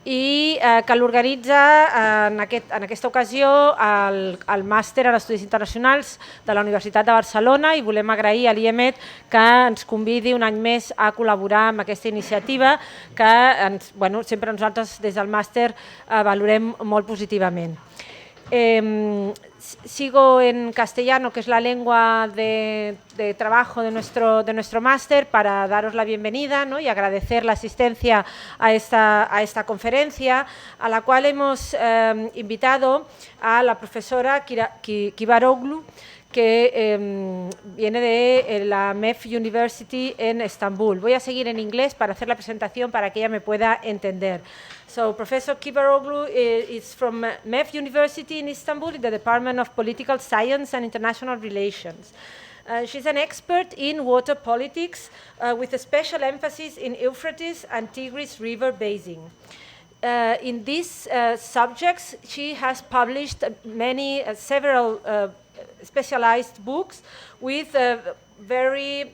i que l'organitza en aquesta ocasió el màster en Estudis Internacionals de la Universitat de Barcelona, i volem agrair a l'IEMed que ens convidi un any més a col·laborar amb aquesta iniciativa que sempre nosaltres des del màster valorem molt positivament. Sigo en castellano, que es la lengua de trabajo de nuestro máster, para daros la bienvenida, ¿no? Y agradecer la asistencia a esta conferencia, a la cual hemos invitado a la profesora Kibaroglu, que viene de la MEF University en Estambul. Voy a seguir en inglés para hacer la presentación para que ella me pueda entender. So, Professor Kibaroglu is from MEF University in Istanbul in the Department of Political Science and International Relations. She's an expert in water politics with a special emphasis in Euphrates and Tigris River basin. In these subjects, she has published several specialized books with very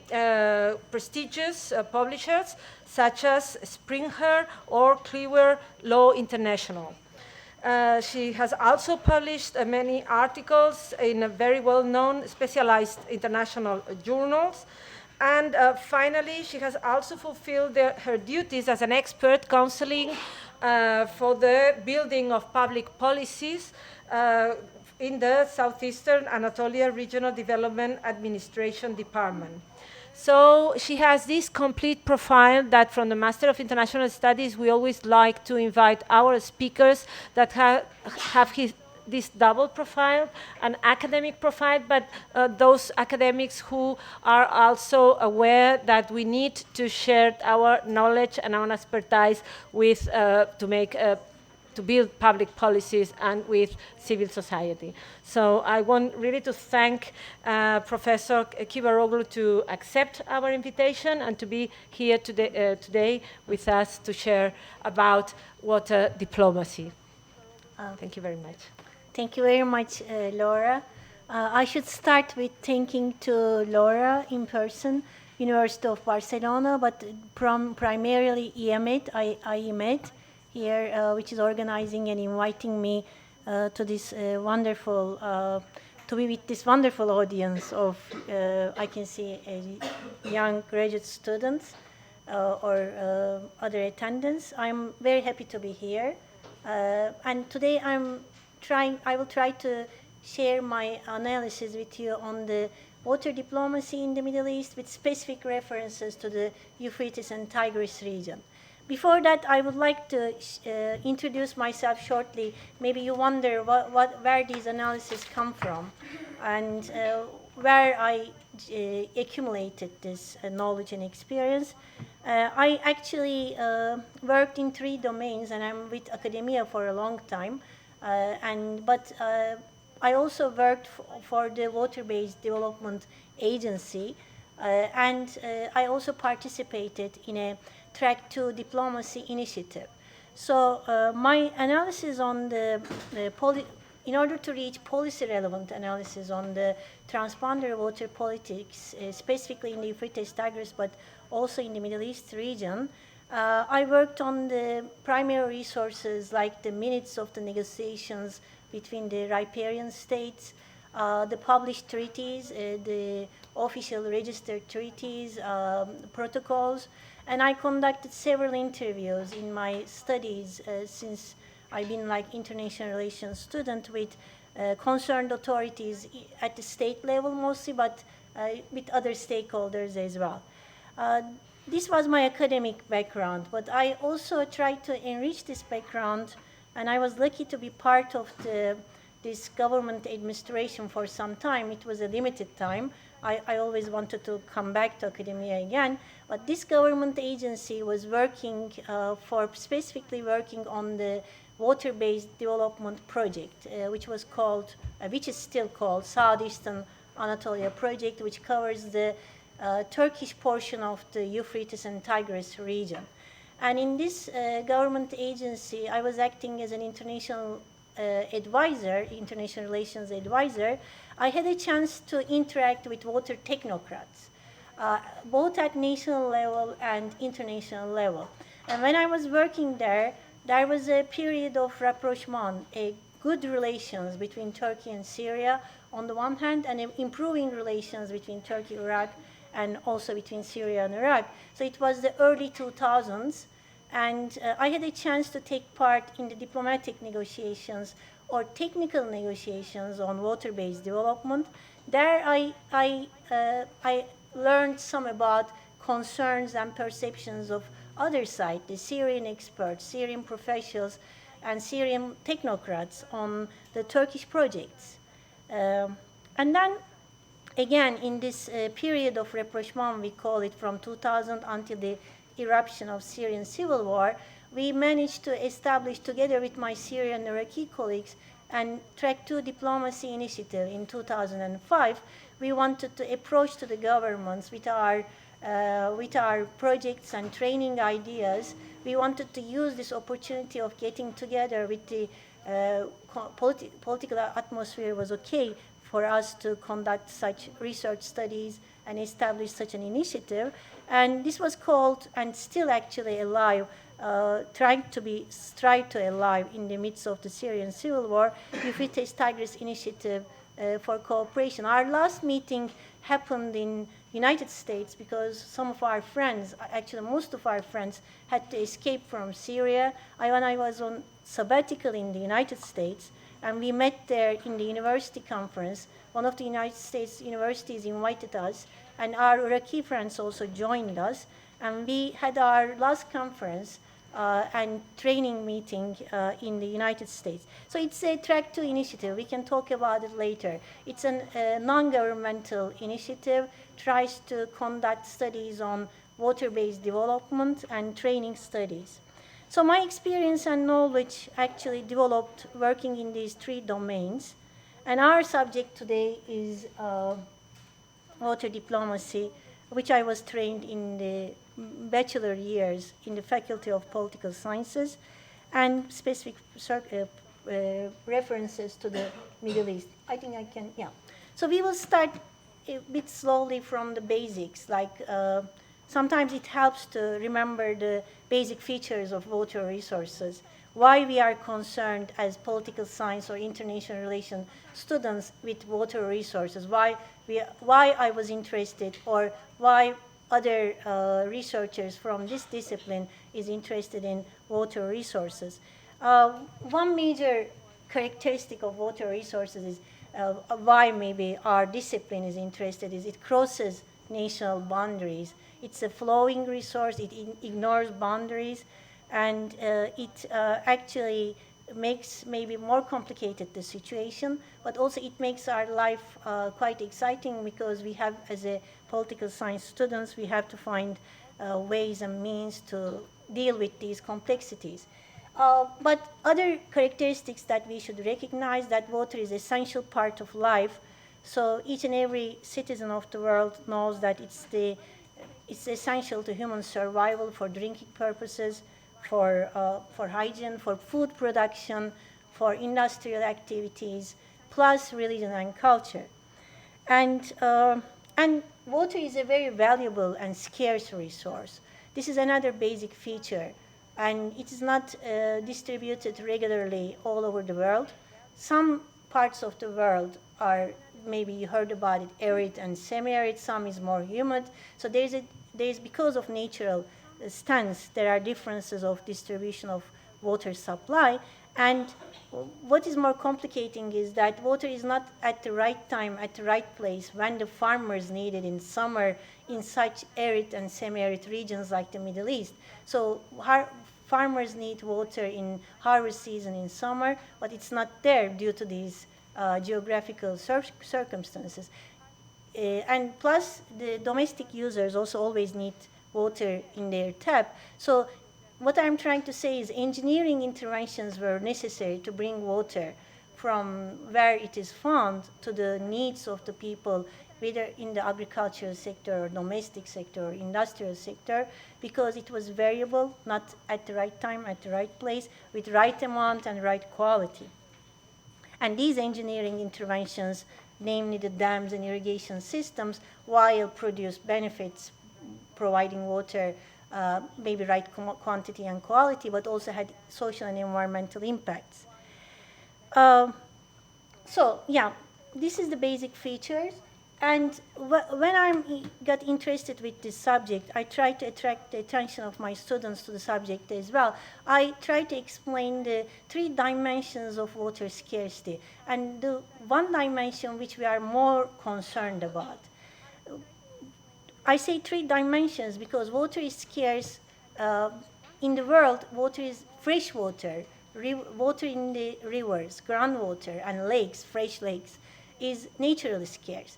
prestigious publishers such as Springer or Cleaver Law International. She has also published many articles in very well-known specialized international journals. And finally, she has also fulfilled her duties as an expert counseling for the building of public policies in the Southeastern Anatolia Regional Development Administration Department. So she has this complete profile that from the Master of International Studies we always like to invite our speakers that have this double profile, an academic profile, but those academics who are also aware that we need to share our knowledge and our expertise with to build public policies and with civil society. So I want really to thank Professor Kibaroglu to accept our invitation and to be here today with us to share about water diplomacy. Thank you very much. Thank you very much, Laura. I should start with thanking to Laura in person, University of Barcelona, but primarily IEMed here, which is organizing and inviting me to this wonderful, to be with this wonderful audience of, I can see, young graduate students or other attendants. I'm very happy to be here. And today I will try to share my analysis with you on the water diplomacy in the Middle East with specific references to the Euphrates and Tigris region. Before that, I would like to introduce myself shortly. Maybe you wonder where these analyses come from and where I accumulated this knowledge and experience. I actually worked in 3 domains, and I'm with academia for a long time. But I also worked for the Water-Based Development Agency, and I also participated in a Track 2 Diplomacy Initiative. So my analysis on in order to reach policy-relevant analysis on the transponder water politics, specifically in the Euphrates Tigris, but also in the Middle East region, I worked on the primary resources like the minutes of the negotiations between the riparian states, the published treaties, the official registered treaties, protocols, and I conducted several interviews in my studies since I've been like international relations student with concerned authorities at the state level mostly, but with other stakeholders as well. This was my academic background, but I also tried to enrich this background, and I was lucky to be part of this government administration for some time. It was a limited time. I always wanted to come back to academia again, but this government agency was working specifically working on the water-based development project, which is still called Southeastern Anatolia Project, which covers the Turkish portion of the Euphrates and Tigris region. And in this government agency, I was acting as an international advisor, international relations advisor. I had a chance to interact with water technocrats, both at national level and international level. And when I was working there, there was a period of rapprochement, a good relations between Turkey and Syria on the one hand, and improving relations between Turkey, Iraq, and also between Syria and Iraq. So it was the early 2000s, and I had a chance to take part in the diplomatic negotiations or technical negotiations on water-based development. There I learned some about concerns and perceptions of other side, the Syrian experts, Syrian professionals, and Syrian technocrats on the Turkish projects. And then, again, in this period of rapprochement, we call it from 2000 until the eruption of Syrian civil war, we managed to establish, together with my Syrian and Iraqi colleagues, and Track 2 Diplomacy Initiative in 2005. We wanted to approach to the governments with our projects and training ideas. We wanted to use this opportunity of getting together with the political atmosphere was okay for us to conduct such research studies and establish such an initiative. And this was called, and still actually alive, trying to strive to alive in the midst of the Syrian civil war, Euphrates Tigris Initiative for Cooperation. Our last meeting happened in United States because some of our friends, actually most of our friends, had to escape from Syria. When I was on sabbatical in the United States, and we met there in the university conference. One of the United States universities invited us, and our Iraqi friends also joined us, and we had our last conference and training meeting in the United States. So it's a Track 2 initiative. We can talk about it later. It's a non-governmental initiative, tries to conduct studies on water-based development and training studies. So my experience and knowledge actually developed working in these three domains. And our subject today is water diplomacy, which I was trained in the bachelor years in the Faculty of Political Sciences, and specific references to the Middle East. I think I can, yeah. So we will start a bit slowly from the basics, like sometimes it helps to remember the basic features of water resources, why we are concerned as political science or international relations students with water resources, why I was interested, or why other researchers from this discipline is interested in water resources. One major characteristic of water resources is why maybe our discipline is interested is it crosses national boundaries. It's a flowing resource, it ignores boundaries, and it actually makes maybe more complicated the situation, but also it makes our life quite exciting because we have, as a political science students, we have to find ways and means to deal with these complexities. But other characteristics that we should recognize, that water is an essential part of life. So each and every citizen of the world knows that it's essential to human survival for drinking purposes, for hygiene, for food production, for industrial activities, plus religion and culture. And water is a very valuable and scarce resource. This is another basic feature, and it is not distributed regularly all over the world. Some parts of the world are, maybe you heard about it, arid and semi-arid, some is more humid. So there's because of natural stance, there are differences of distribution of water supply. And what is more complicating is that water is not at the right time, at the right place, when the farmers need it in summer in such arid and semi-arid regions like the Middle East. So farmers need water in harvest season in summer, but it's not there due to these geographical circumstances. And plus, the domestic users also always need water in their tap. So what I'm trying to say is engineering interventions were necessary to bring water from where it is found to the needs of the people, whether in the agricultural sector or domestic sector or industrial sector, because it was variable, not at the right time, at the right place, with right amount and right quality. And these engineering interventions, namely the dams and irrigation systems, while produce benefits, providing water maybe right quantity and quality, but also had social and environmental impacts. So yeah, this is the basic features. And when I got interested with this subject, I tried to attract the attention of my students to the subject as well. I tried to explain the 3 dimensions of water scarcity, and the one dimension which we are more concerned about. I say 3 dimensions because water is scarce. In the world, water is fresh water, water in the rivers, groundwater, and lakes, fresh lakes, is naturally scarce.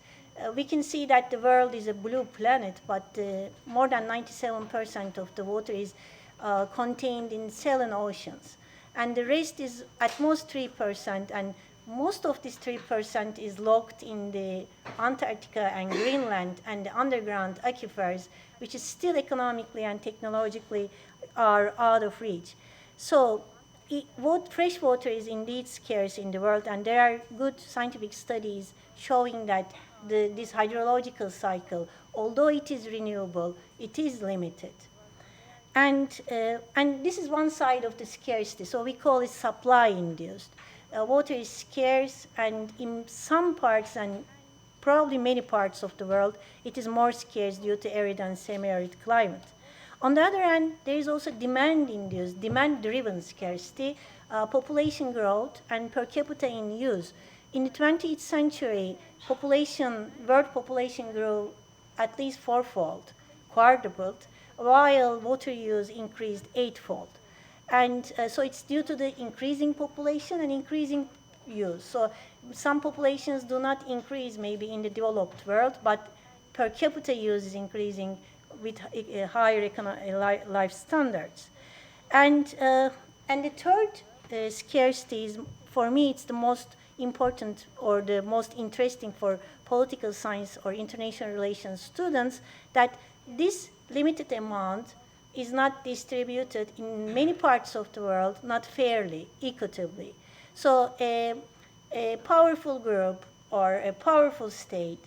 We can see that the world is a blue planet, but more than 97% of the water is contained in saline oceans. And the rest is at most 3%, and most of this 3% is locked in the Antarctica and Greenland and the underground aquifers, which is still economically and technologically are out of reach. So fresh water is indeed scarce in the world, and there are good scientific studies showing that this hydrological cycle, although it is renewable, it is limited. And this is one side of the scarcity, so we call it supply-induced. Water is scarce, and in some parts, and probably many parts of the world, it is more scarce due to arid and semi-arid climate. On the other hand, there is also demand-induced, demand-driven scarcity, population growth, and per capita in use. In the 20th century, world population grew at least 4-fold, quadrupled, while water use increased 8-fold. And so it's due to the increasing population and increasing use. So some populations do not increase maybe in the developed world, but per capita use is increasing with higher life standards. And the third scarcity is, for me, it's the most important or the most interesting for political science or international relations students, that this limited amount is not distributed in many parts of the world, not fairly, equitably. So a powerful group or a powerful state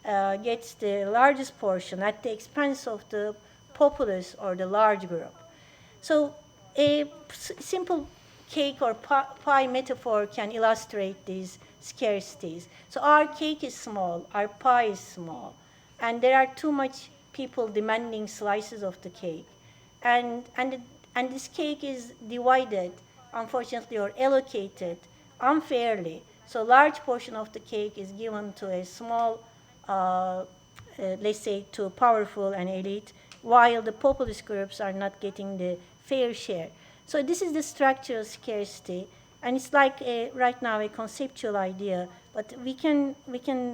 gets the largest portion at the expense of the populace or the large group. So a simple cake or pie metaphor can illustrate these scarcities. So our cake is small, our pie is small, and there are too much people demanding slices of the cake. And this cake is divided, unfortunately, or allocated unfairly. So a large portion of the cake is given to a small, let's say, to powerful and elite, while the populist groups are not getting the fair share. So this is the structural scarcity, and it's like right now a conceptual idea, but we can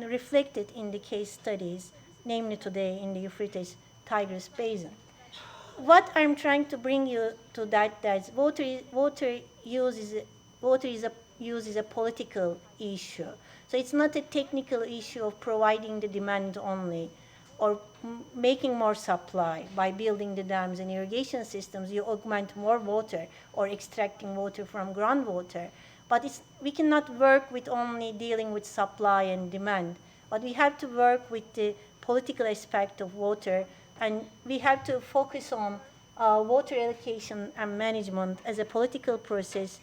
reflect it in the case studies, namely today in the Euphrates-Tigris basin. What I'm trying to bring you to that water use is a political issue. So it's not a technical issue of providing the demand only, or making more supply by building the dams and irrigation systems. You augment more water or extracting water from groundwater. But we cannot work with only dealing with supply and demand, but we have to work with the political aspect of water, and we have to focus on water allocation and management as a political processes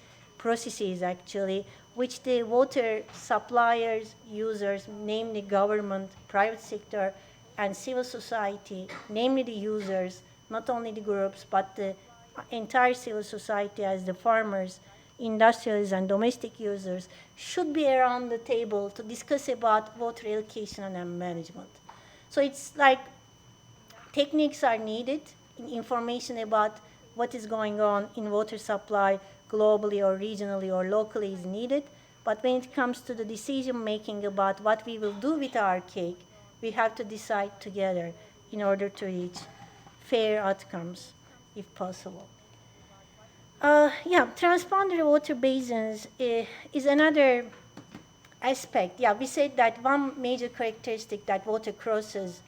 actually, which the water suppliers, users, namely government, private sector, and civil society, namely the users, not only the groups, but the entire civil society as the farmers, industrialists, and domestic users, should be around the table to discuss about water allocation and management. So it's like techniques are needed, information about what is going on in water supply globally or regionally or locally is needed, but when it comes to the decision making about what we will do with our cake, we have to decide together in order to reach fair outcomes, if possible. Transboundary water basins is another aspect. Yeah, we said that one major characteristic that water crosses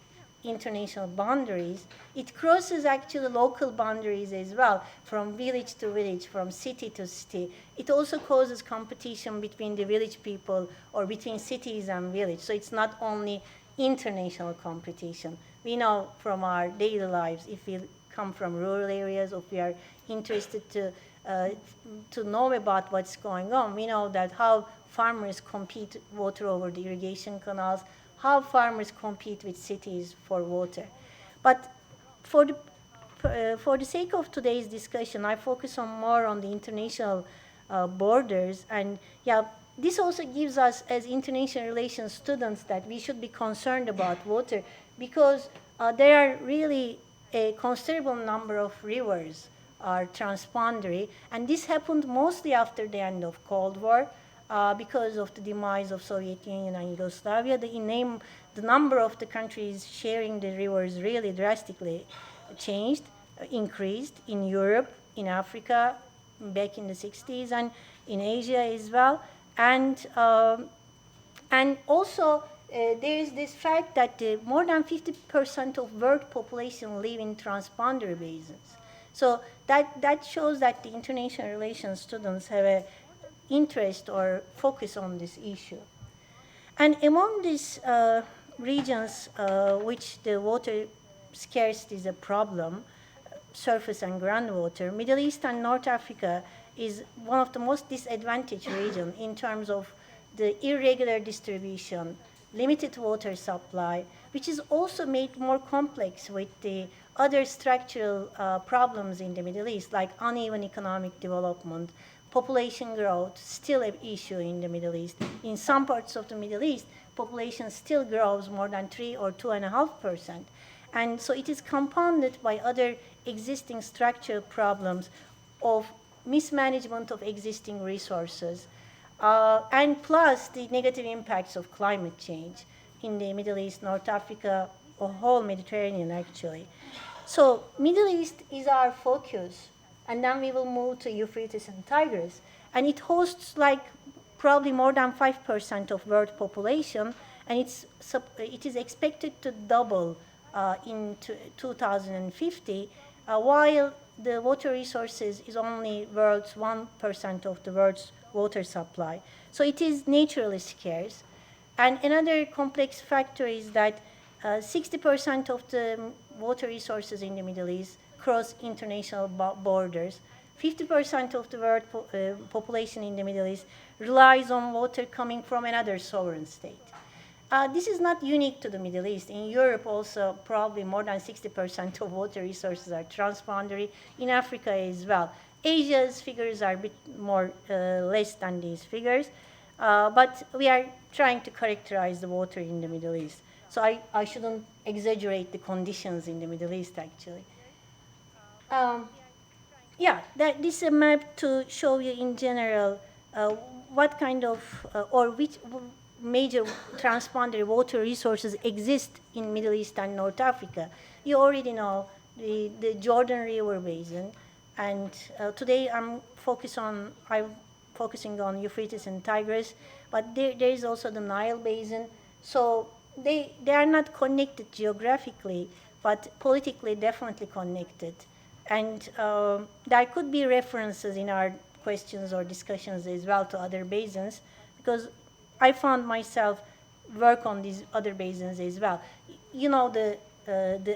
international boundaries. It crosses actually local boundaries as well, from village to village, from city to city. It also causes competition between the village people or between cities and village. So it's not only international competition. We know from our daily lives, if we come from rural areas, or if we are interested to know about what's going on. We know that how farmers compete water over the irrigation canals, how farmers compete with cities for water. But for the sake of today's discussion, I focus more on the international borders. And yeah, this also gives us, as international relations students, that we should be concerned about water, because there are really a considerable number of rivers are transboundary, and this happened mostly after the end of Cold War because of the demise of Soviet Union and Yugoslavia. The number of the countries sharing the rivers really drastically changed, increased in Europe, in Africa, back in the 60s, and in Asia as well. And also there is this fact that more than 50% of world population live in transboundary basins. So that shows that the international relations students have an interest or focus on this issue. And among these regions which the water scarcity is a problem, surface and groundwater, Middle East and North Africa is one of the most disadvantaged regions in terms of the irregular distribution, limited water supply, which is also made more complex with the other structural problems in the Middle East, like uneven economic development, population growth, still an issue in the Middle East. In some parts of the Middle East, population still grows more than 3 or 2.5%. And so it is compounded by other existing structural problems of mismanagement of existing resources, and plus the negative impacts of climate change in the Middle East, North Africa, or whole Mediterranean actually. So Middle East is our focus, and then we will move to Euphrates and Tigris, and it hosts like probably more than 5% of world population, and it is expected to double in 2050, while the water resources is only world's 1% of the world's water supply. So it is naturally scarce. And another complex factor is that 60% of the water resources in the Middle East cross international borders. 50% of the world population in the Middle East relies on water coming from another sovereign state. This is not unique to the Middle East. In Europe also, probably more than 60% of water resources are transboundary. In Africa as well. Asia's figures are a bit more less than these figures, but we are trying to characterize the water in the Middle East. So I shouldn't exaggerate the conditions in the Middle East, actually. Yeah, this is a map to show you in general what kind of, or which major transboundary water resources exist in Middle East and North Africa. You already know the Jordan River Basin, and today I'm focusing on Euphrates and Tigris, but there is also the Nile Basin. So they are not connected geographically, but politically definitely connected. And there could be references in our questions or discussions as well to other basins, because I found myself work on these other basins as well. You know the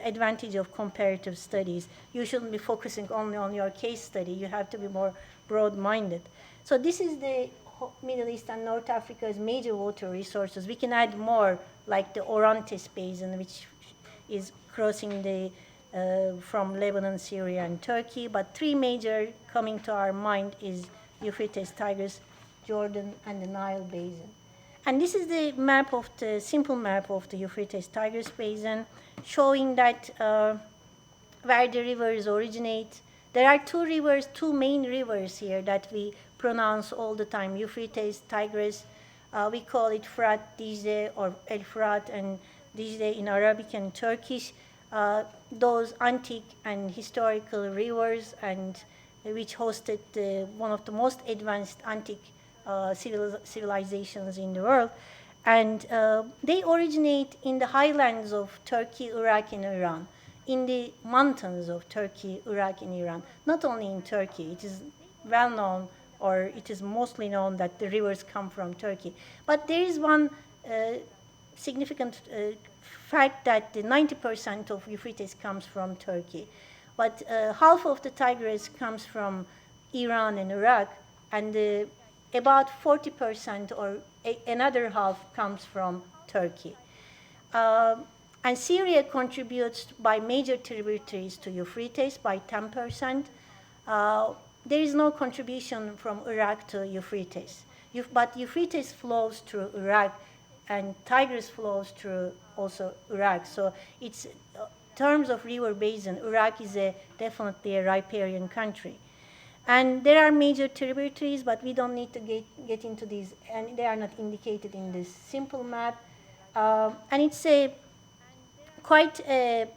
advantage of comparative studies. You shouldn't be focusing only on your case study. You have to be more broad-minded. So this is the Middle East and North Africa's major water resources. We can add more, like the Orontes Basin, which is crossing the from Lebanon, Syria, and Turkey. But three major coming to our mind is Euphrates, Tigris, Jordan, and the Nile Basin. And this is the map of the simple map of the Euphrates-Tigris Basin, showing that where the rivers originate. There are two main rivers here that we pronounce all the time: Euphrates, Tigris. We call it Fırat, Dicle, or El Fırat and Dicle in Arabic and Turkish. Those antique and historical rivers, and which hosted one of the most advanced antique civilizations in the world. And they originate in the highlands of Turkey, Iraq, and Iran, in the mountains of Turkey, Iraq, and Iran. Not only in Turkey, it is well known, or it is mostly known, that the rivers come from Turkey. But there is one significant fact that the 90% of Euphrates comes from Turkey. but half of the Tigris comes from Iran and Iraq, and about 40% or another half comes from Turkey. And Syria contributes by major tributaries to Euphrates by 10%. There is no contribution from Iraq to Euphrates. But Euphrates flows through Iraq, and Tigris flows through also Iraq. So it's, in terms of river basin, Iraq is definitely a riparian country. And there are major tributaries, but we don't need to get into these, and they are not indicated in this simple map. And it's quite a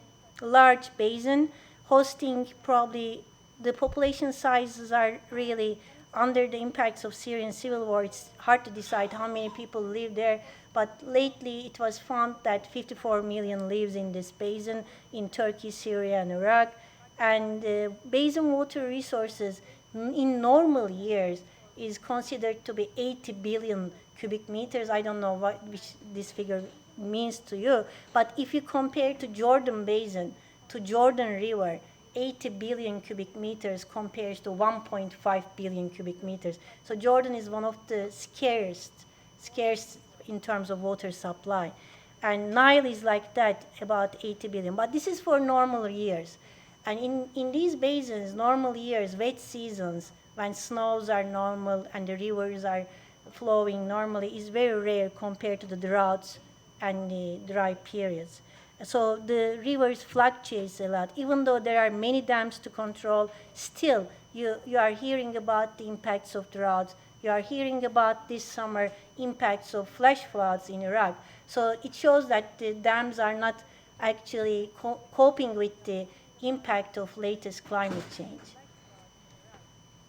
large basin, hosting probably, the population sizes are really under the impacts of Syrian civil war. It's hard to decide how many people live there, but lately it was found that 54 million lives in this basin in Turkey, Syria, and Iraq. And basin water resources in normal years is considered to be 80 billion cubic meters. I don't know which this figure means to you, but if you compare to Jordan Basin, to Jordan River, 80 billion cubic meters compares to 1.5 billion cubic meters. So Jordan is one of the scarce in terms of water supply. And Nile is like that, about 80 billion. But this is for normal years. And in these basins, normal years, wet seasons, when snows are normal and the rivers are flowing normally, is very rare compared to the droughts and the dry periods. So the rivers fluctuate a lot. Even though there are many dams to control, still you are hearing about the impacts of droughts. You are hearing about this summer impacts of flash floods in Iraq. So it shows that the dams are not actually coping with the impact of latest climate change.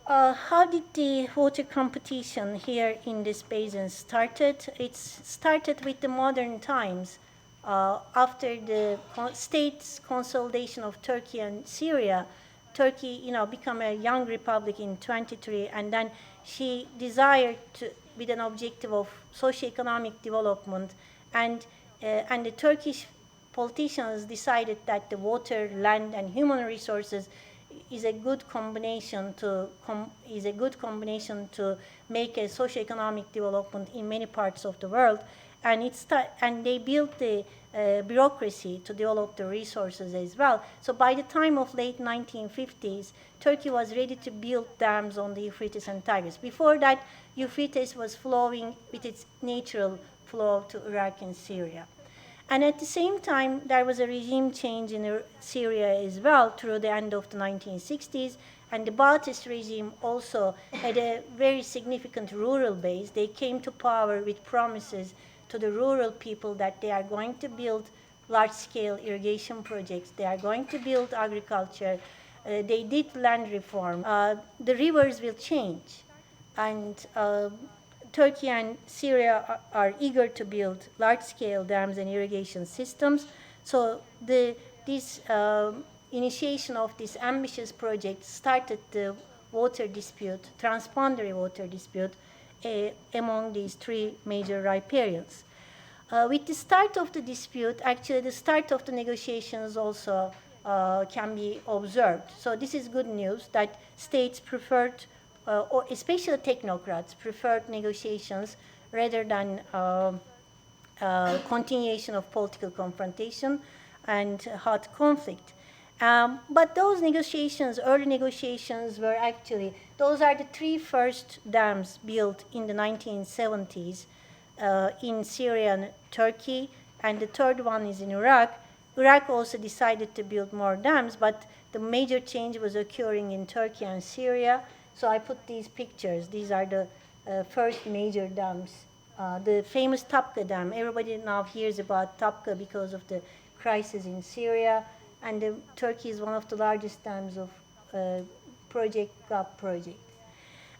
How did the water competition here in this basin started? It started with the modern times. After the states consolidation of Turkey and Syria, Turkey, became a young republic in 23, and then she desired to, with an objective of socioeconomic development, and the Turkish politicians decided that the water, land, and human resources is a good combination to make a socioeconomic development in many parts of the world. And they built the bureaucracy to develop the resources as well. So by the time of late 1950s, Turkey was ready to build dams on the Euphrates and Tigris. Before that, Euphrates was flowing with its natural flow to Iraq and Syria. And at the same time, there was a regime change in Syria as well through the end of the 1960s. And the Ba'athist regime also had a very significant rural base. They came to power with promises to the rural people that they are going to build large-scale irrigation projects. They are going to build agriculture. They did land reform. The rivers will change. And Turkey and Syria are eager to build large-scale dams and irrigation systems. So this initiation of this ambitious project started the water dispute, transboundary water dispute, among these three major riparians. With the start of the dispute, actually the start of the negotiations also can be observed. So this is good news that states preferred, or especially technocrats, preferred negotiations rather than continuation of political confrontation and hot conflict. But those negotiations, early negotiations, were actually, those are the three first dams built in the 1970s in Syria and Turkey, and the third one is in Iraq. Iraq also decided to build more dams, but the major change was occurring in Turkey and Syria. So I put these pictures. These are the first major dams. The famous Tapka Dam. Everybody now hears about Tapka because of the crisis in Syria. And Turkey is one of the largest dams of GAP project.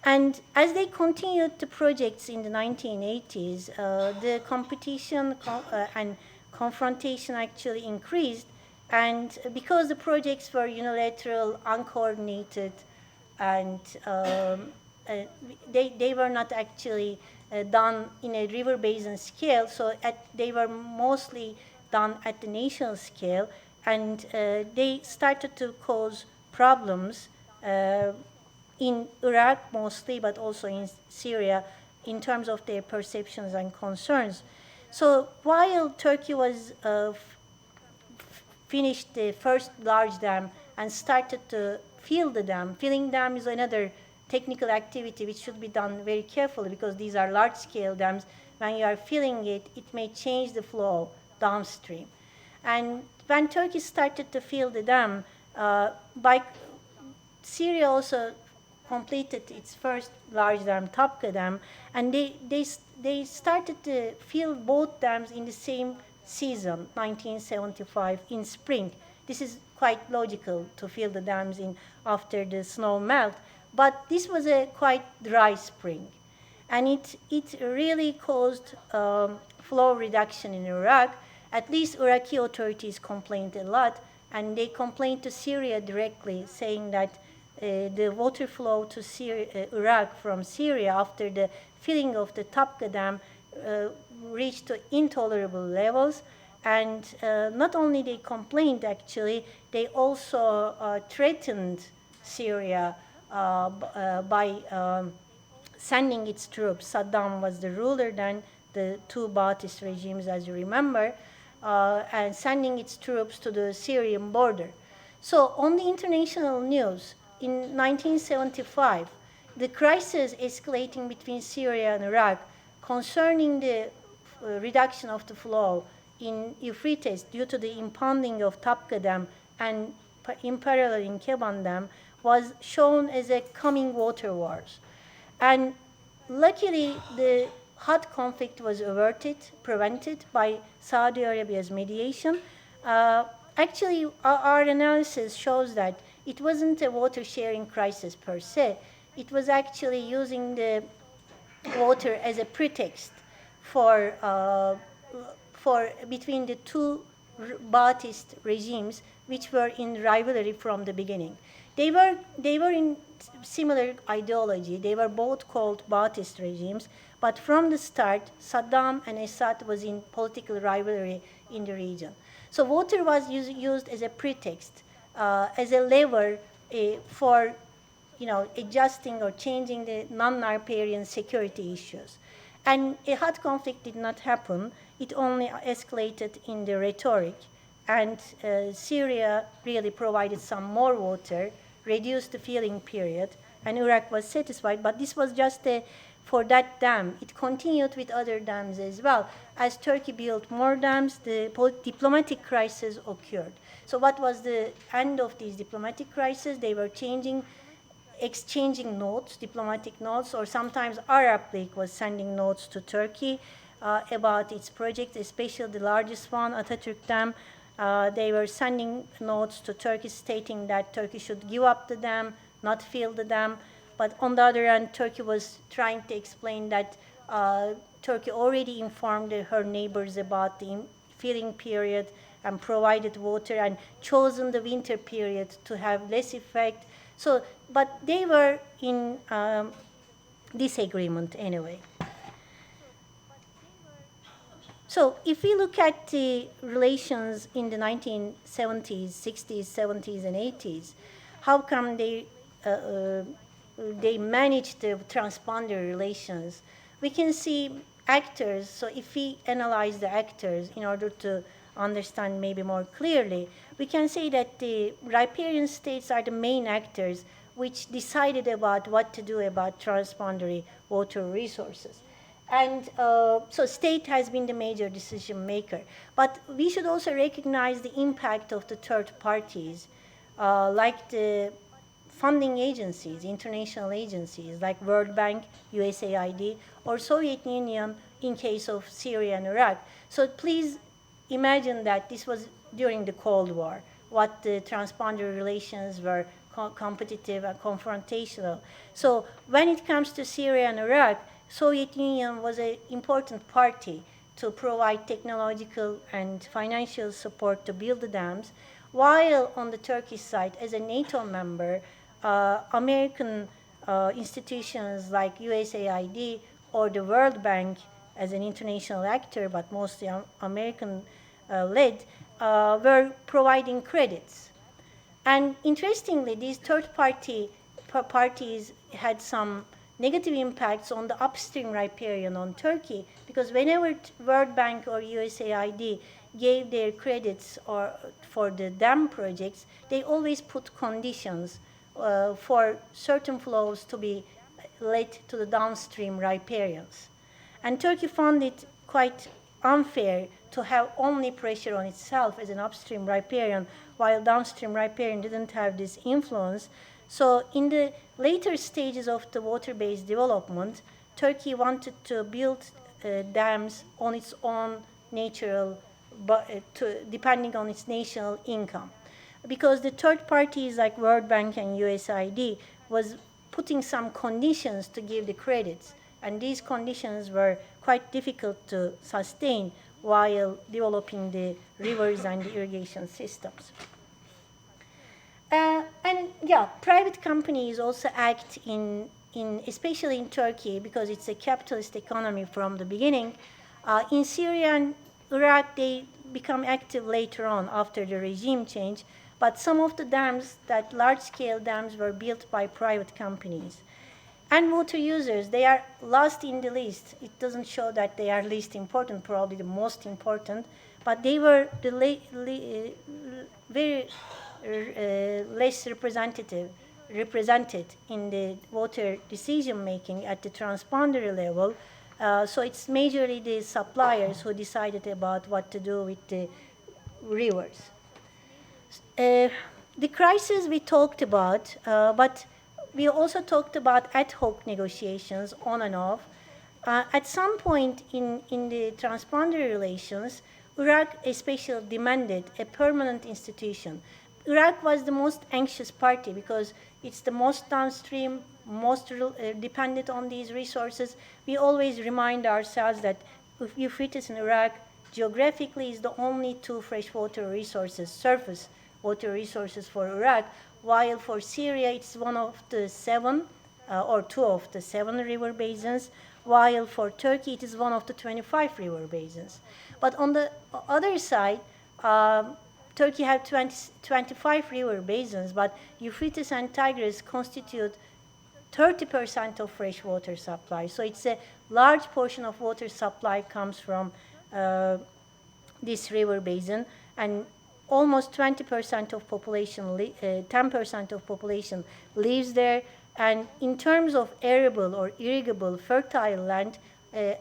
And as they continued the projects in the 1980s, the competition and confrontation actually increased. And because the projects were unilateral, uncoordinated, and they were not actually done in a river basin scale, so they were mostly done at the national scale. and they started to cause problems in Iraq mostly, but also in Syria, in terms of their perceptions and concerns. So while Turkey was finished the first large dam and started to fill the dam, filling dam is another technical activity which should be done very carefully, because these are large-scale dams. When you are filling it, it may change the flow downstream. And when Turkey started to fill the dam, Syria also completed its first large dam, Topka Dam, and they started to fill both dams in the same season, 1975, in spring. This is quite logical to fill the dams in after the snow melt, but this was a quite dry spring. And it really caused flow reduction in Iraq. At least Iraqi authorities complained a lot, and they complained to Syria directly, saying that the water flow to Iraq from Syria after the filling of the Topka Dam reached to intolerable levels. And not only they complained, actually, they also threatened Syria by sending its troops. Saddam was the ruler then, the two Ba'athist regimes, as you remember, and sending its troops to the Syrian border. So on the international news, in 1975, the crisis escalating between Syria and Iraq concerning the reduction of the flow in Euphrates due to the impounding of Topka Dam and in parallel in Keban Dam was shown as a coming water wars. And luckily, the hot conflict was prevented by Saudi Arabia's mediation. Actually, our analysis shows that it wasn't a water sharing crisis per se. It was actually using the water as a pretext for between the two Ba'athist regimes, which were in rivalry from the beginning. They were in similar ideology. They were both called Ba'athist regimes, but from the start, Saddam and Assad was in political rivalry in the region. So water was used as a pretext, as a lever for, adjusting or changing the non-riparian security issues. And a hot conflict did not happen. It only escalated in the rhetoric. And Syria really provided some more water, reduced the filling period, and Iraq was satisfied. But this was just for that dam. It continued with other dams as well. As Turkey built more dams, the diplomatic crisis occurred. So what was the end of these diplomatic crises? They were exchanging notes, diplomatic notes, or sometimes Arab League was sending notes to Turkey about its project, especially the largest one, Atatürk Dam. They were sending notes to Turkey stating that Turkey should give up the dam, not fill the dam. But on the other hand, Turkey was trying to explain that Turkey already informed her neighbors about the filling period and provided water and chosen the winter period to have less effect. So, but they were in disagreement anyway. So if we look at the relations in the 1970s, 60s, 70s, and 80s, how come they managed the transponder relations? We can see actors. So if we analyze the actors in order to understand maybe more clearly, we can say that the riparian states are the main actors which decided about what to do about transboundary water resources. And so state has been the major decision maker. But we should also recognize the impact of the third parties, like the funding agencies, international agencies, like World Bank, USAID, or Soviet Union in case of Syria and Iraq. So please imagine that this was during the Cold War, what the transponder relations were competitive and confrontational. So when it comes to Syria and Iraq, Soviet Union was an important party to provide technological and financial support to build the dams, while on the Turkish side, as a NATO member, American institutions like USAID or the World Bank as an international actor, but mostly American led, were providing credits. And interestingly, these parties had some negative impacts on the upstream riparian on Turkey, because whenever World Bank or USAID gave their credits for the dam projects, they always put conditions for certain flows to be led to the downstream riparians. And Turkey found it quite unfair to have only pressure on itself as an upstream riparian, while downstream riparian didn't have this influence. So in the later stages of the water-based development, Turkey wanted to build dams on its own natural, depending on its national income. Because the third parties like World Bank and USAID was putting some conditions to give the credits, and these conditions were quite difficult to sustain while developing the rivers and the irrigation systems. And yeah, private companies also act in especially in Turkey, because it's a capitalist economy from the beginning. In Syria and Iraq, they become active later on after the regime change, but some of the dams, that large-scale dams, were built by private companies. And water users, they are last in the list. It doesn't show that they are least important, probably the most important, but they were the very less represented in the water decision making at the transboundary level. So it's majorly the suppliers who decided about what to do with the rivers. The crisis we talked about, but we also talked about ad hoc negotiations on and off. At some point in the transboundary relations, Iraq especially demanded a permanent institution. Iraq was the most anxious party because it's the most downstream, most dependent on these resources. We always remind ourselves that Euphrates in Iraq geographically is the only two freshwater resources, surface water resources for Iraq, while for Syria it's one of the seven or two of the 7 river basins, while for Turkey it is one of the 25 river basins. But on the other side, Turkey had 25 river basins, but Euphrates and Tigris constitute 30% of fresh water supply. So it's a large portion of water supply comes from this river basin, and almost 20% of population, 10% of population lives there. And in terms of arable or irrigable fertile land,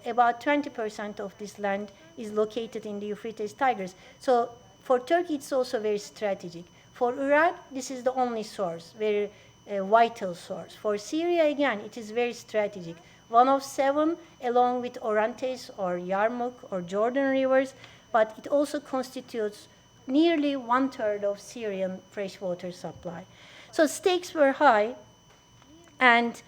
about 20% of this land is located in the Euphrates Tigris. So for Turkey, it's also very strategic. For Iraq, this is the only source, very vital source. For Syria, again, it is very strategic. One of 7, along with Orontes or Yarmouk or Jordan rivers, but it also constitutes nearly 1/3 of Syrian freshwater supply. So stakes were high, and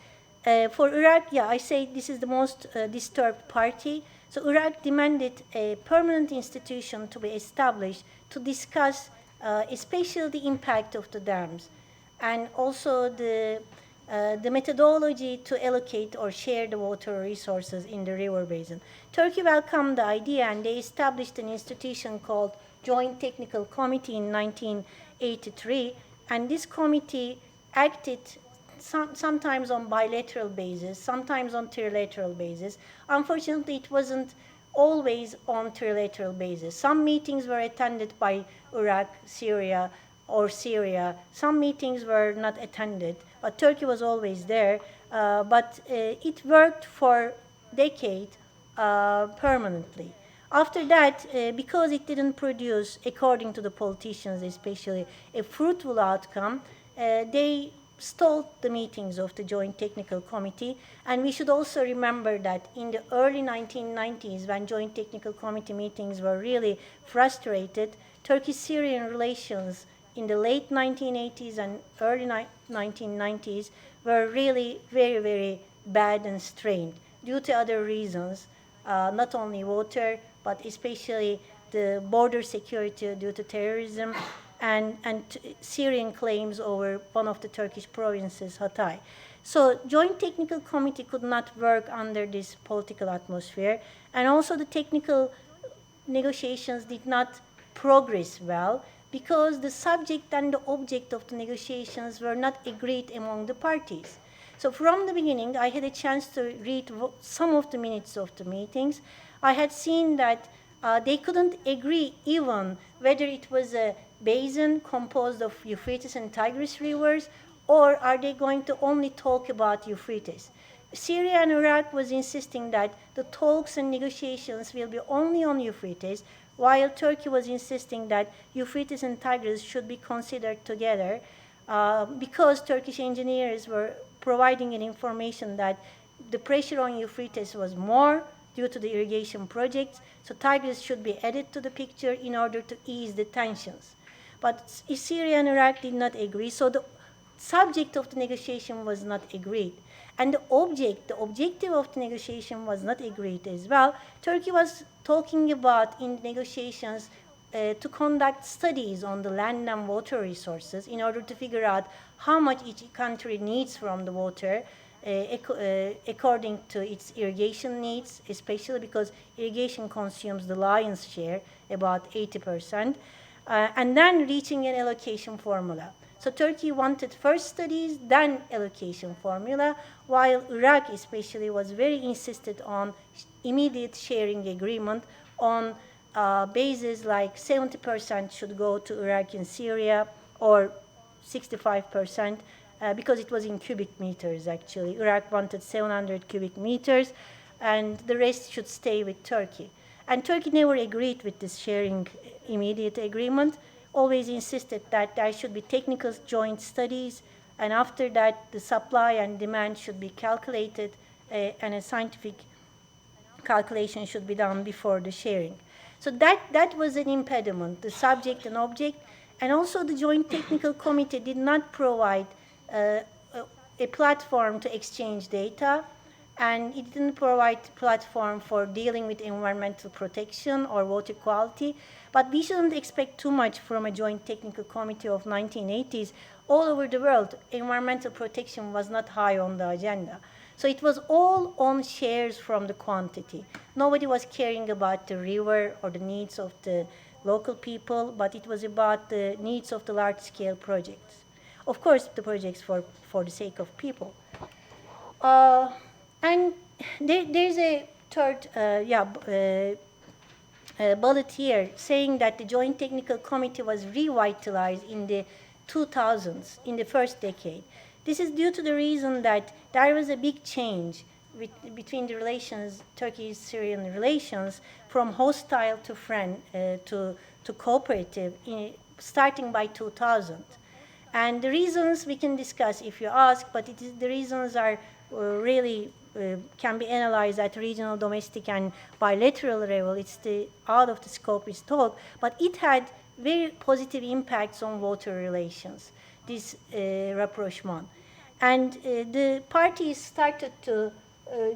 for Iraq, yeah, I say this is the most disturbed party. So Iraq demanded a permanent institution to be established to discuss especially the impact of the dams and also the methodology to allocate or share the water resources in the river basin. Turkey welcomed the idea, and they established an institution called Joint Technical Committee in 1983, and this committee acted sometimes on bilateral basis, sometimes on trilateral basis. Unfortunately, it wasn't always on trilateral basis. Some meetings were attended by Iraq, Syria, or Syria. Some meetings were not attended, but Turkey was always there. But it worked for a decade permanently. After that, because it didn't produce, according to the politicians especially, a fruitful outcome, they stalled the meetings of the Joint Technical Committee. And we should also remember that in the early 1990s, when Joint Technical Committee meetings were really frustrated, Turkish-Syrian relations in the late 1980s and early 1990s were really very, very bad and strained due to other reasons, not only water, but especially the border security due to terrorism and Syrian claims over one of the Turkish provinces, Hatay. So Joint Technical Committee could not work under this political atmosphere, and also the technical negotiations did not progress well because the subject and the object of the negotiations were not agreed among the parties. So from the beginning, I had a chance to read some of the minutes of the meetings. I had seen that they couldn't agree even whether it was a basin composed of Euphrates and Tigris rivers, or are they going to only talk about Euphrates. Syria and Iraq was insisting that the talks and negotiations will be only on Euphrates, while Turkey was insisting that Euphrates and Tigris should be considered together because Turkish engineers were providing an information that the pressure on Euphrates was more due to the irrigation projects, so Tigris should be added to the picture in order to ease the tensions. But Syria and Iraq did not agree, so the subject of the negotiation was not agreed. And the objective of the negotiation was not agreed as well. Turkey was talking about in negotiations to conduct studies on the land and water resources in order to figure out how much each country needs from the water according to its irrigation needs, especially because irrigation consumes the lion's share, about 80%, and then reaching an allocation formula. So Turkey wanted first studies, then allocation formula, while Iraq especially was very insisted on immediate sharing agreement on bases like 70% should go to Iraq and Syria, or 65%, because it was in cubic meters actually. Iraq wanted 700 cubic meters, and the rest should stay with Turkey. And Turkey never agreed with this sharing immediate agreement, always insisted that there should be technical joint studies, and after that the supply and demand should be calculated and a scientific calculation should be done before the sharing. So that was an impediment, the subject and object, and also the Joint Technical Committee did not provide a platform to exchange data, and it didn't provide a platform for dealing with environmental protection or water quality. But we shouldn't expect too much from a Joint Technical Committee of 1980s. All over the world, environmental protection was not high on the agenda. So it was all on shares from the quantity. Nobody was caring about the river or the needs of the local people, but it was about the needs of the large-scale projects. Of course, the projects for the sake of people. And there's a third bullet here saying that the Joint Technical Committee was revitalized in the 2000s, in the first decade. This is due to the reason that there was a big change between the relations, Turkish-Syrian relations, from hostile to friend to cooperative, starting by 2000. And the reasons we can discuss if you ask, but the reasons are really can be analyzed at regional, domestic, and bilateral level. It's out of the scope is talk, but it had very positive impacts on water relations, this rapprochement. And the parties started to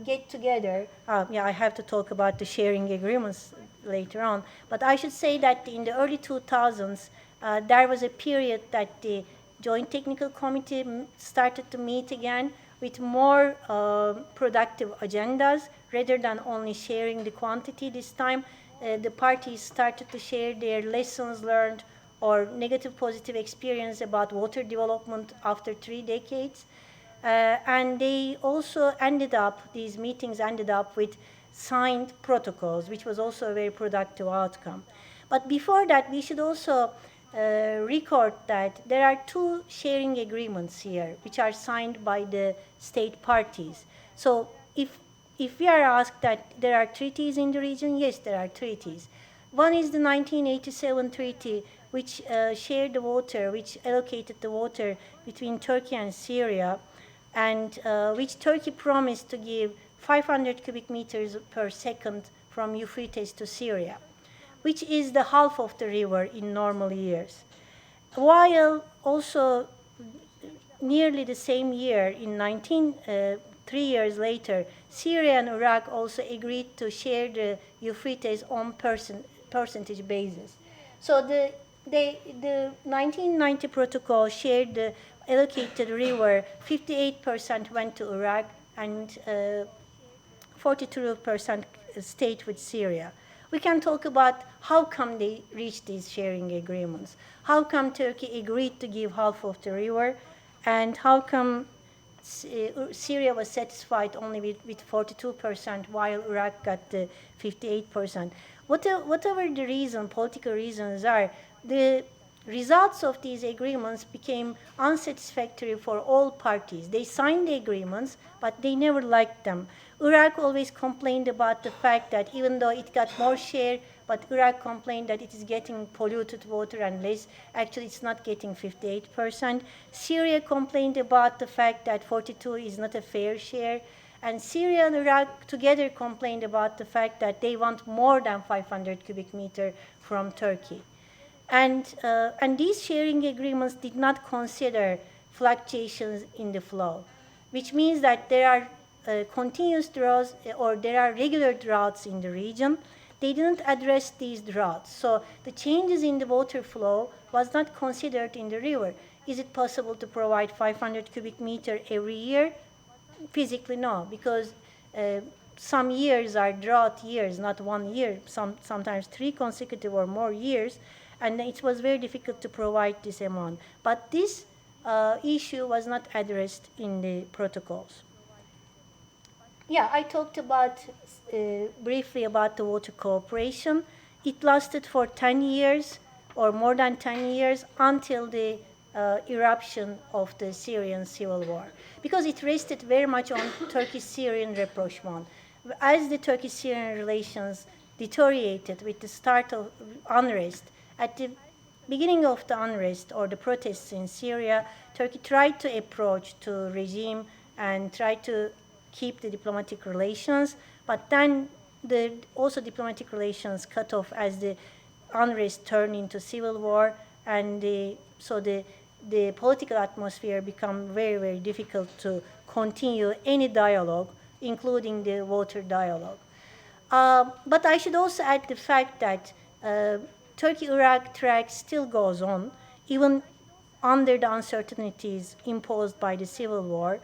get together. I have to talk about the sharing agreements later on, but I should say that in the early 2000s, there was a period that the Joint Technical Committee started to meet again with more productive agendas rather than only sharing the quantity. This time, the parties started to share their lessons learned or negative positive experience about water development after 3 decades. And they also these meetings ended up with signed protocols, which was also a very productive outcome. But before that, we should also record that there are 2 sharing agreements here, which are signed by the state parties. So if we are asked that there are treaties in the region, yes, there are treaties. One is the 1987 treaty, which shared the water, which allocated the water between Turkey and Syria, and which Turkey promised to give 500 cubic meters per second from Euphrates to Syria, which is the half of the river in normal years. While also nearly the same year, 3 years later, Syria and Iraq also agreed to share the Euphrates on percentage basis. So the 1990 protocol shared the allocated river, 58% went to Iraq and 42% stayed with Syria. We can talk about how come they reached these sharing agreements. How come Turkey agreed to give half of the river, and how come Syria was satisfied only with 42%, while Iraq got the 58%. Whatever the reason, political reasons are, the results of these agreements became unsatisfactory for all parties. They signed the agreements, but they never liked them. Iraq always complained about the fact that even though it got more share, but Iraq complained that it is getting polluted water and less. Actually, it's not getting 58%. Syria complained about the fact that 42 is not a fair share. And Syria and Iraq together complained about the fact that they want more than 500 cubic meter from Turkey. And these sharing agreements did not consider fluctuations in the flow, which means that there are continuous droughts or there are regular droughts in the region. They didn't address these droughts. So the changes in the water flow was not considered in the river. Is it possible to provide 500 cubic meter every year? Physically, no, because some years are drought years, not 1 year, sometimes 3 consecutive or more years, and it was very difficult to provide this amount. But this issue was not addressed in the protocols. Yeah, I talked about briefly about the water cooperation. It lasted for 10 years or more than 10 years until the eruption of the Syrian civil war, because it rested very much on Turkish-Syrian rapprochement. As the Turkish-Syrian relations deteriorated with the start of unrest, at the beginning of the unrest or the protests in Syria, Turkey tried to approach to regime and tried to keep the diplomatic relations, but then also diplomatic relations cut off as the unrest turned into civil war, and so the political atmosphere became very, very difficult to continue any dialogue, including the water dialogue. But I should also add the fact that Turkey-Iraq track still goes on, even under the uncertainties imposed by the civil war.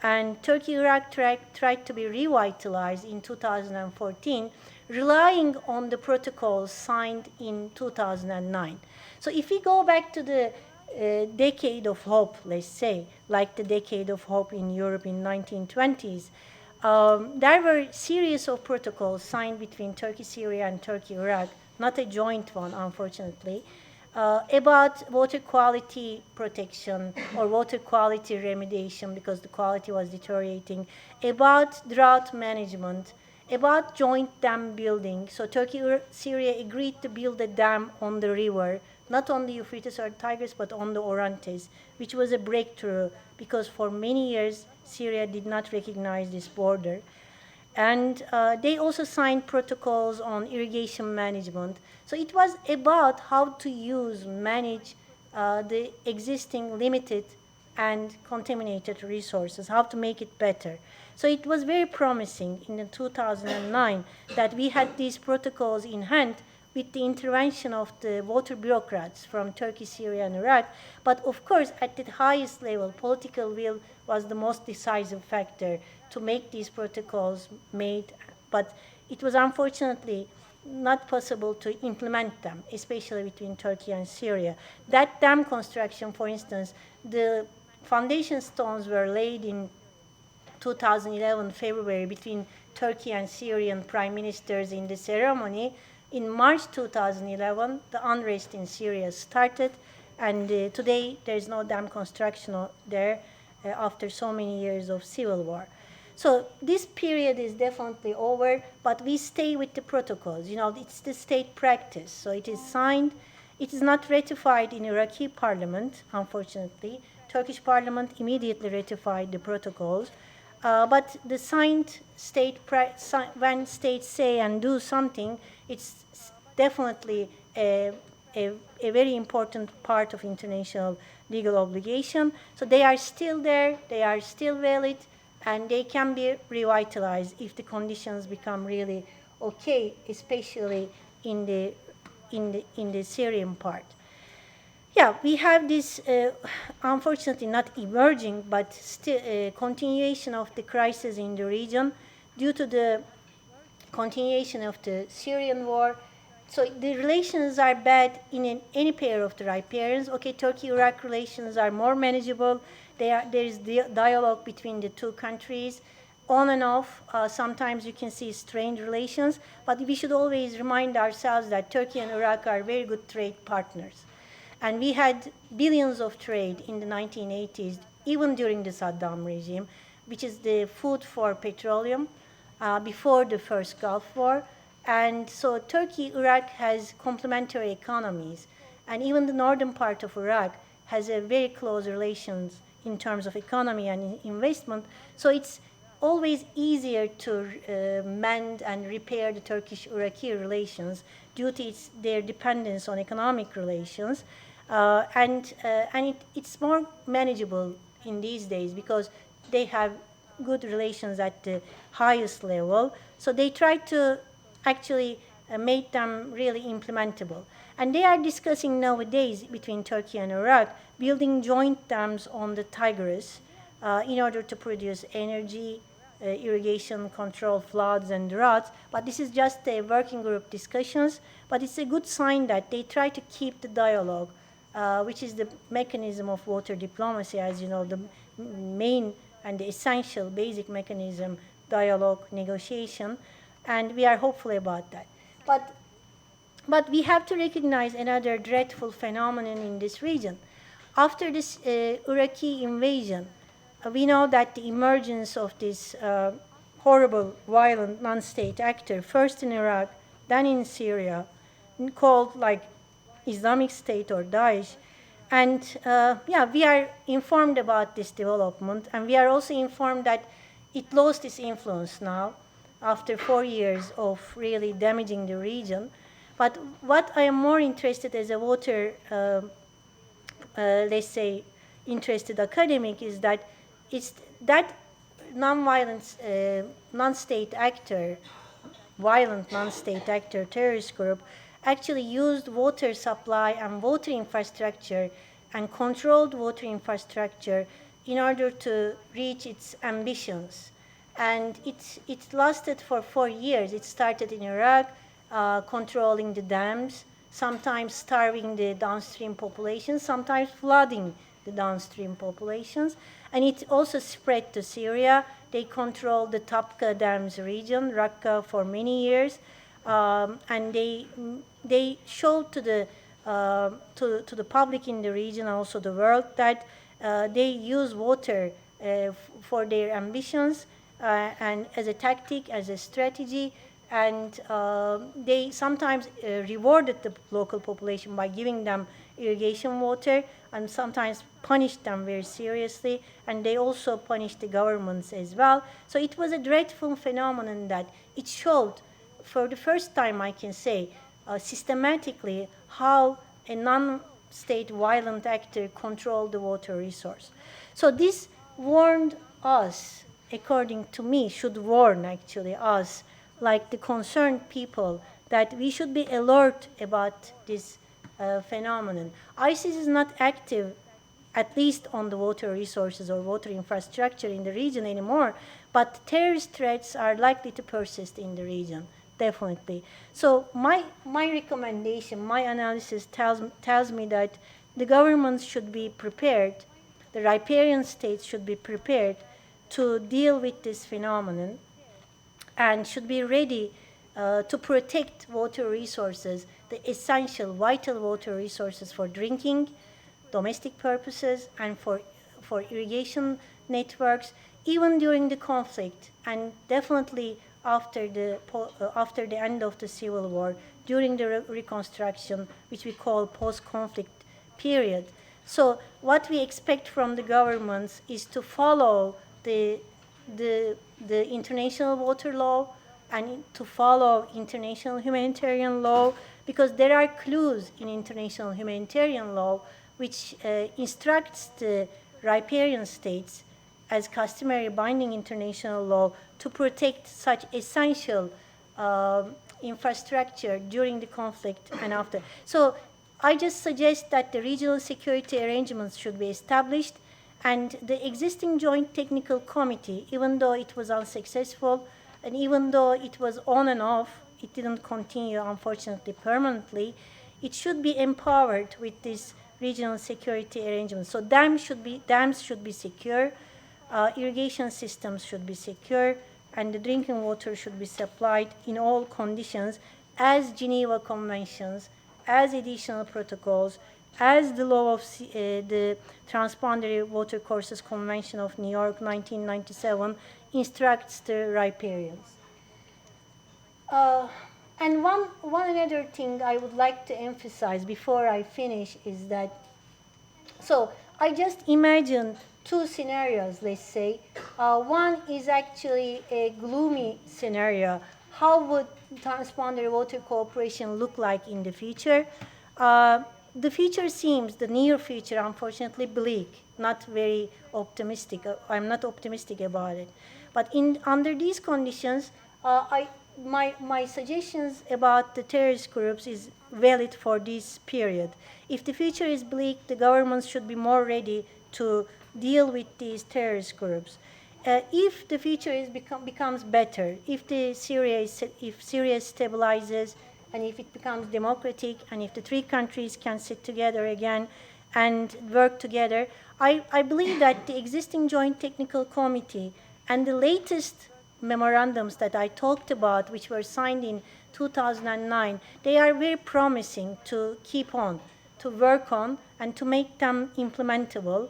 And Turkey-Iraq track tried to be revitalized in 2014, relying on the protocols signed in 2009. So if we go back to the decade of hope, let's say, like the decade of hope in Europe in 1920s, there were a series of protocols signed between Turkey, Syria, and Turkey-Iraq, not a joint one, unfortunately, about water quality protection or water quality remediation because the quality was deteriorating, about drought management, about joint dam building. So Turkey, Syria agreed to build a dam on the river, not on the Euphrates or Tigris, but on the Orontes, which was a breakthrough because for many years Syria did not recognize this border. And they also signed protocols on irrigation management. So it was about how to manage the existing limited and contaminated resources, how to make it better. So it was very promising in 2009 that we had these protocols in hand with the intervention of the water bureaucrats from Turkey, Syria, and Iraq. But of course, at the highest level, political will was the most decisive factor to make these protocols made. But it was unfortunately not possible to implement them, especially between Turkey and Syria. That dam construction, for instance, the foundation stones were laid in 2011 February between Turkey and Syrian prime ministers in the ceremony. In March 2011, the unrest in Syria started, and today there is no dam construction there after so many years of civil war. So this period is definitely over, but we stay with the protocols. You know, it's the state practice. So it is signed. It is not ratified in Iraqi parliament, unfortunately. Turkish parliament immediately ratified the protocols. But the signed state, when states say and do something, it's definitely a very important part of international legal obligation. So they are still there, they are still valid, and they can be revitalized if the conditions become really okay, especially in the Syrian part. Yeah, we have this, unfortunately not emerging, but still continuation of the crisis in the region due to the continuation of the Syrian war. So the relations are bad in any pair of the riparians. Okay, Turkey-Iraq relations are more manageable. There is dialogue between the two countries, on and off. Sometimes you can see strained relations, but we should always remind ourselves that Turkey and Iraq are very good trade partners. And we had billions of trade in the 1980s, even during the Saddam regime, which is the food for petroleum before the first Gulf War. And so Turkey, Iraq has complementary economies. And even the northern part of Iraq has a very close relations in terms of economy and investment. So it's always easier to mend and repair the Turkish-Iraqi relations due to their dependence on economic relations. And it's more manageable in these days because they have good relations at the highest level. So they try to actually make them really implementable. And they are discussing nowadays between Turkey and Iraq building joint dams on the Tigris in order to produce energy, irrigation, control floods and droughts. But this is just a working group discussions, but it's a good sign that they try to keep the dialogue, which is the mechanism of water diplomacy, as you know, the main and the essential basic mechanism, dialogue, negotiation. And we are hopeful about that. But we have to recognize another dreadful phenomenon in this region. After this Iraqi invasion, we know that the emergence of this horrible, violent, non-state actor, first in Iraq, then in Syria, called like Islamic State or Daesh. And we are informed about this development, and we are also informed that it lost its influence now, after 4 years of really damaging the region. But what I am more interested as a water, let's say, interested academic is that it's that non-violent, non-state actor, violent non-state actor terrorist group actually used water supply and water infrastructure and controlled water infrastructure in order to reach its ambitions. And it lasted for 4 years. It started in Iraq, controlling the dams, sometimes starving the downstream populations, sometimes flooding the downstream populations. And it also spread to Syria. They controlled the Tapka Dams region, Raqqa, for many years. And they showed to the public in the region, also the world, that they use water for their ambitions, and as a tactic, as a strategy, and they sometimes rewarded the local population by giving them irrigation water, and sometimes punished them very seriously, and they also punished the governments as well. So it was a dreadful phenomenon that it showed, for the first time I can say, systematically how a non-state violent actor controlled the water resource. So this warned us, according to me, should warn actually us, like the concerned people, that we should be alert about this phenomenon. ISIS is not active, at least on the water resources or water infrastructure in the region anymore, but terrorist threats are likely to persist in the region, definitely. So my recommendation, my analysis tells me that the governments should be prepared, the riparian states should be prepared to deal with this phenomenon and should be ready to protect water resources, the essential, vital water resources for drinking, domestic purposes, and for irrigation networks, even during the conflict, and definitely after the end of the civil war, during the reconstruction, which we call post-conflict period. So what we expect from the governments is to follow the international water law and to follow international humanitarian law, because there are clues in international humanitarian law which instructs the riparian states as customary binding international law to protect such essential infrastructure during the conflict and after. So I just suggest that the regional security arrangements should be established, and the existing joint technical committee, even though it was unsuccessful, And even though it was on and off, it didn't continue, unfortunately, permanently. It should be empowered with this regional security arrangement. So dams should be secure, irrigation systems should be secure, and the drinking water should be supplied in all conditions as Geneva Conventions, as additional protocols, as the law of the Transboundary Water Courses Convention of New York 1997 instructs the riparians. And one another thing I would like to emphasize before I finish is that, so I just imagine two scenarios, let's say. One is actually a gloomy scenario. How would transboundary water cooperation look like in the future? The future seems, the near future, unfortunately, bleak, not very optimistic. I'm not optimistic about it. But under these conditions, my suggestions about the terrorist groups is valid for this period. If the future is bleak, the governments should be more ready to deal with these terrorist groups. If the future becomes better, if Syria stabilizes, and if it becomes democratic, and if the three countries can sit together again and work together, I believe that the existing Joint Technical Committee and the latest memorandums that I talked about, which were signed in 2009, they are very promising to keep on, to work on, and to make them implementable.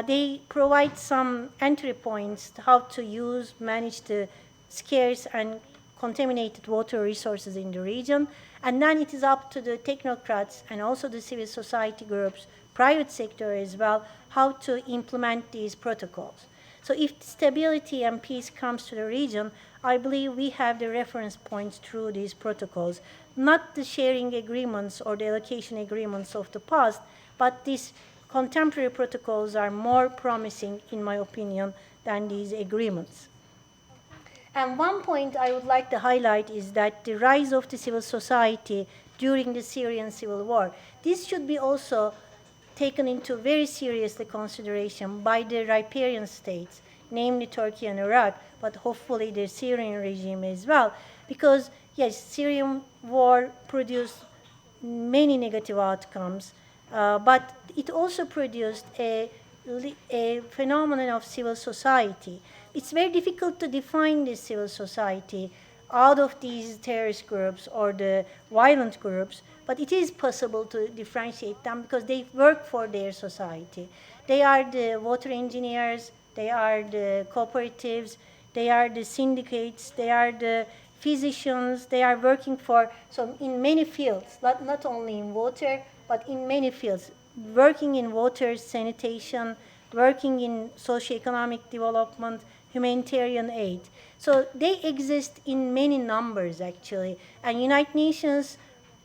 They provide some entry points to how to manage the scarce and contaminated water resources in the region. And then it is up to the technocrats and also the civil society groups, private sector as well, how to implement these protocols. So if stability and peace comes to the region, I believe we have the reference points through these protocols, not the sharing agreements or the allocation agreements of the past, but these contemporary protocols are more promising, in my opinion, than these agreements. And one point I would like to highlight is that the rise of the civil society during the Syrian civil war. This should be also taken into very seriously consideration by the riparian states, namely Turkey and Iraq, but hopefully the Syrian regime as well. Because, yes, Syrian war produced many negative outcomes, but it also produced a phenomenon of civil society. It's very difficult to define this civil society out of these terrorist groups or the violent groups, but it is possible to differentiate them because they work for their society. They are the water engineers, they are the cooperatives, they are the syndicates, they are the physicians, they are working for, so in many fields, not only in water, but in many fields, working in water, sanitation, working in socioeconomic development, humanitarian aid. So they exist in many numbers, actually, and United Nations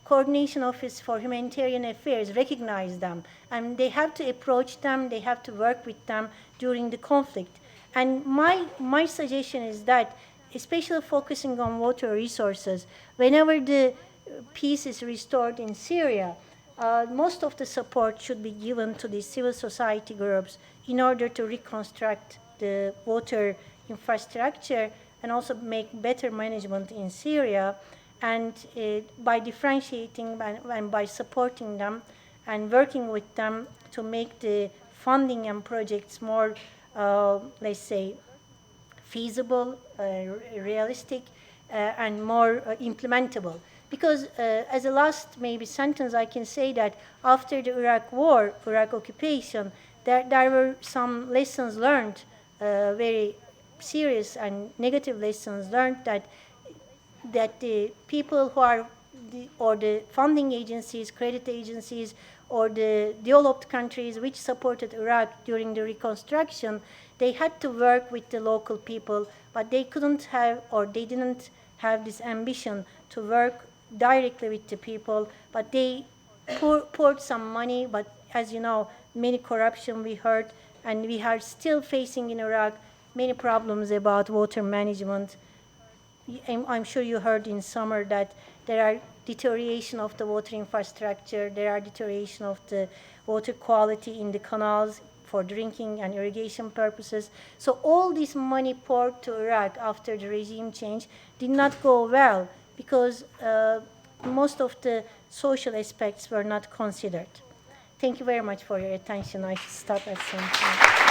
Coordination Office for Humanitarian Affairs recognize them, and they have to approach them, they have to work with them during the conflict. And my suggestion is that, especially focusing on water resources, whenever the peace is restored in Syria, most of the support should be given to the civil society groups in order to reconstruct the water infrastructure and also make better management in Syria. And by differentiating and by supporting them and working with them to make the funding and projects more, let's say, feasible, realistic, and more implementable. Because as a last maybe sentence, I can say that after the Iraq war, Iraq occupation, there were some lessons learned, very serious and negative lessons learned, that the people who are or the funding agencies, credit agencies, or the developed countries which supported Iraq during the reconstruction, they had to work with the local people, but they couldn't have, or they didn't have this ambition to work directly with the people, but they poured some money, but as you know, many corruption we heard, and we are still facing in Iraq many problems about water management. I'm sure you heard in summer that there are deterioration of the water infrastructure, there are deterioration of the water quality in the canals, for drinking and irrigation purposes. So all this money poured to Iraq after the regime change did not go well because most of the social aspects were not considered. Thank you very much for your attention. I should stop at some point.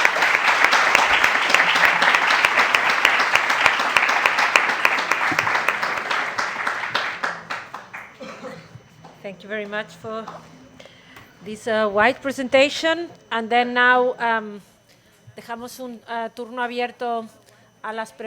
Thank you very much for this wide presentation. And then now dejamos un turno abierto a las preguntas.